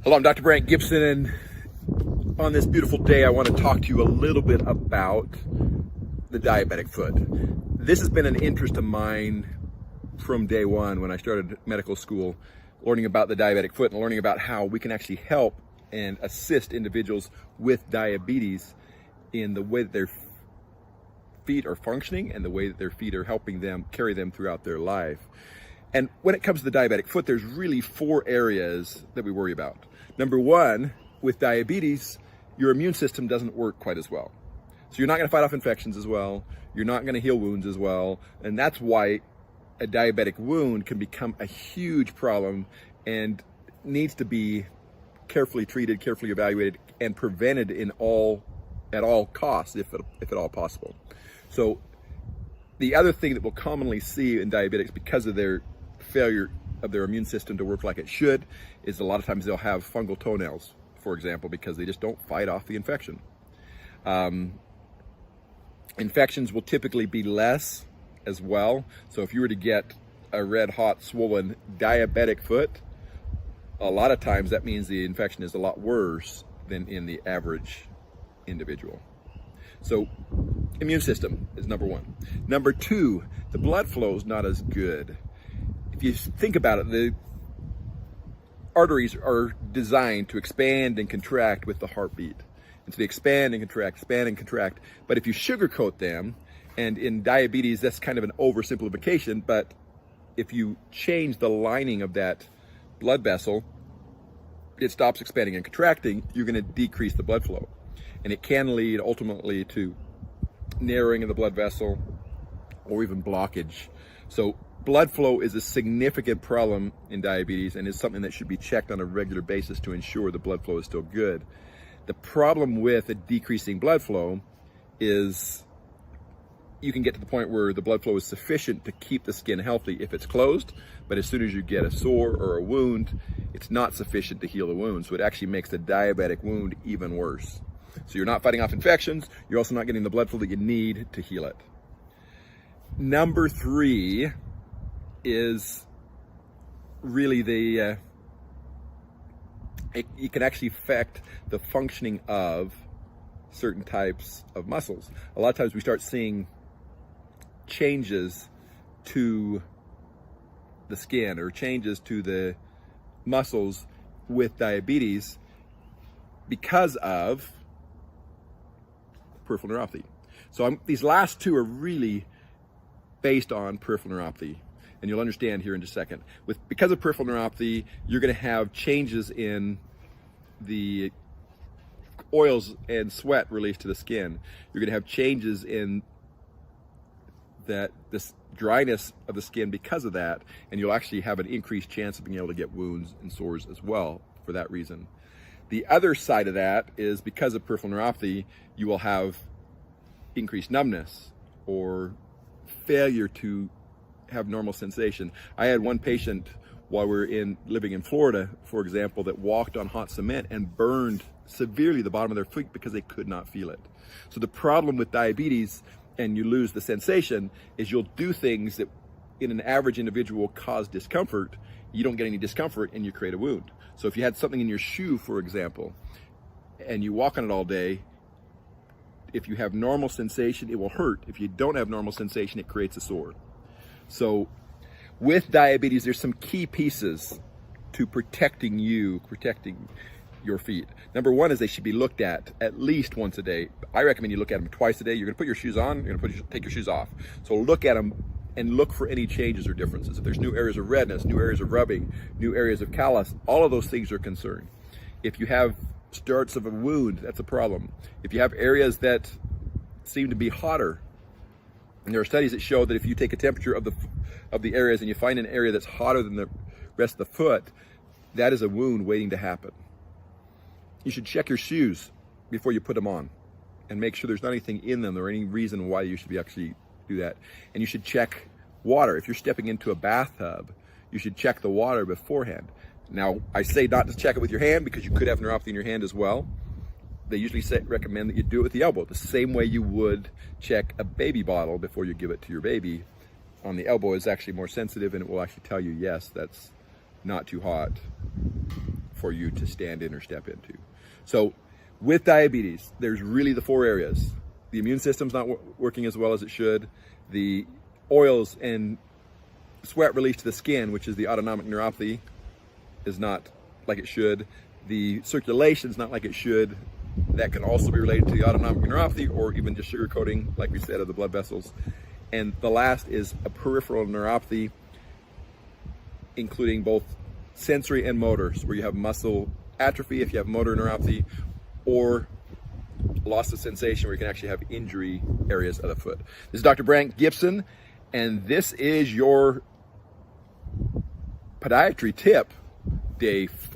Hello, I'm Dr. Brandt Gibson, and on this beautiful day, I want to talk to you a little bit about the diabetic foot. This has been an interest of mine from day one when I started medical school, learning about the diabetic foot and learning about how we can actually help and assist individuals with diabetes in the way that their feet are functioning and the way that their feet are helping them carry them throughout their life. And when it comes to the diabetic foot, there's really 4 areas that we worry about. Number 1, with diabetes, your immune system doesn't work quite as well. So you're not going to fight off infections as well. You're not going to heal wounds as well. And that's why a diabetic wound can become a huge problem and needs to be carefully treated, carefully evaluated, and prevented at all costs, if at all possible. So the other thing that we'll commonly see in diabetics, because of their failure of their immune system to work like it should, is a lot of times they'll have fungal toenails, for example, because they just don't fight off the infection. Infections will typically be less as well. So if you were to get a red hot swollen diabetic foot, a lot of times that means the infection is a lot worse than in the average individual. So immune system is number 1. Number 2, the blood flow is not as good. If you think about it, the arteries are designed to expand and contract with the heartbeat. And so they expand and contract. But if you sugarcoat them, and in diabetes, that's kind of an oversimplification, but if you change the lining of that blood vessel, it stops expanding and contracting, you're going to decrease the blood flow. And it can lead ultimately to narrowing of the blood vessel or even blockage. So blood flow is a significant problem in diabetes and is something that should be checked on a regular basis to ensure the blood flow is still good. The problem with a decreasing blood flow is you can get to the point where the blood flow is sufficient to keep the skin healthy if it's closed, but as soon as you get a sore or a wound, it's not sufficient to heal the wound. So it actually makes the diabetic wound even worse. So you're not fighting off infections, you're also not getting the blood flow that you need to heal it. Number 3 is really it can actually affect the functioning of certain types of muscles. A lot of times we start seeing changes to the skin or changes to the muscles with diabetes because of peripheral neuropathy. So these last 2 are really based on peripheral neuropathy, and you'll understand here in just a second. Because of peripheral neuropathy, you're going to have changes in the oils and sweat released to the skin. You're going to have changes in this dryness of the skin because of that, and you'll actually have an increased chance of being able to get wounds and sores as well for that reason. The other side of that is because of peripheral neuropathy, you will have increased numbness or failure to have normal sensation. I had one patient while we were living in Florida, for example, that walked on hot cement and burned severely the bottom of their feet because they could not feel it. So the problem with diabetes, and you lose the sensation, is you'll do things that in an average individual cause discomfort. You don't get any discomfort and you create a wound. So if you had something in your shoe, for example, and you walk on it all day, if you have normal sensation, it will hurt. If you don't have normal sensation, it creates a sore. So with diabetes, there's some key pieces to protecting your feet. Number 1 is they should be looked at least once a day. I recommend you look at them twice a day. You're going to put your shoes on, you're going to take your shoes off. So look at them and look for any changes or differences. If there's new areas of redness, new areas of rubbing, new areas of callus, all of those things are concerned. If you have starts of a wound, that's a problem. If you have areas that seem to be hotter, and there are studies that show that if you take a temperature of the areas and you find an area that's hotter than the rest of the foot, that is a wound waiting to happen. You should check your shoes before you put them on and make sure there's not anything in them or any reason why you should be actually do that. And you should check water. If you're stepping into a bathtub, you should check the water beforehand. Now, I say not to check it with your hand because you could have neuropathy in your hand as well. They usually recommend that you do it with the elbow, the same way you would check a baby bottle before you give it to your baby. On the elbow is actually more sensitive, and it will actually tell you, yes, that's not too hot for you to stand in or step into. So with diabetes, there's really the 4 areas. The immune system's not working as well as it should. The oils and sweat release to the skin, which is the autonomic neuropathy, is not like it should. The circulation's not like it should. That can also be related to the autonomic neuropathy or even just sugar coating, like we said, of the blood vessels. And the last is a peripheral neuropathy, including both sensory and motors, where you have muscle atrophy if you have motor neuropathy, or loss of sensation where you can actually have injury areas of the foot. This is Dr. Brandt Gibson, and this is your podiatry tip, day 4.